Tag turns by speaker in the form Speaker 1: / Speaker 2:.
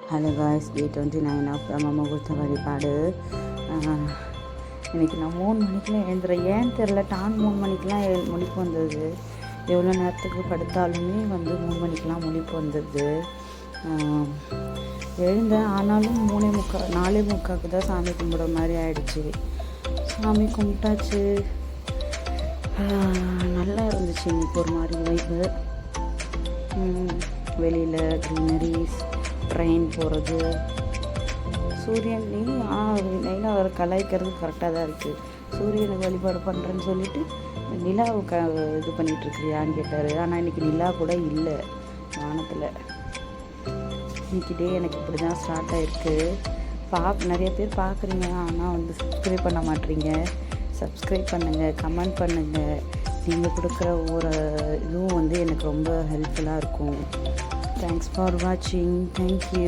Speaker 1: Hello guys, day 29 of பிரம்ம முகூர்த்த வழிபாடு. இன்றைக்கி நான் 3 மணிக்கெலாம் எழுந்துறேன். ஏன்னு தெரில, 3 மணிக்கெலாம் முழிப்பு வந்தது. எவ்வளோ நேரத்துக்கு படுத்தாலுமே 3 மணிக்கெலாம் முழிப்பு வந்துடுது. எழுந்தேன், ஆனாலும் 4:45 தான் சாமி கும்பிட்ற மாதிரி ஆயிடுச்சு. சாமி கும்பிட்டாச்சு. நல்லா இருந்துச்சு. இன்றைக்கி ஒரு மாதிரி வைப்பு. வெளியில் க்ரீனரிஸ், ட்ரெயின் போகிறது, சூரியன் நெய்னா அவர் கலாய்க்கிறது கரெக்டாக தான் இருக்குது. சூரியனை வழிபாடு பண்ணுறேன்னு சொல்லிவிட்டு நிலாவை இது பண்ணிகிட்ருக்குறியான்னு கேட்டார். ஆனால் இன்றைக்கி நிலா கூட இல்லை வானத்தில். இன்றைக்கி டே எனக்கு இப்படி தான் ஸ்டார்ட் ஆகிருக்கு. நிறைய பேர் பார்க்குறீங்க, ஆனால் சப்ஸ்கிரைப் பண்ண மாட்டீங்க. சப்ஸ்கிரைப் பண்ணுங்கள், கமெண்ட் பண்ணுங்கள். நீங்கள் கொடுக்குற ஒவ்வொரு இதுவும் எனக்கு ரொம்ப ஹெல்ப்ஃபுல்லாக இருக்கும். தேங்க்ஸ் ஃபார் வாட்சிங். தேங்க்யூ.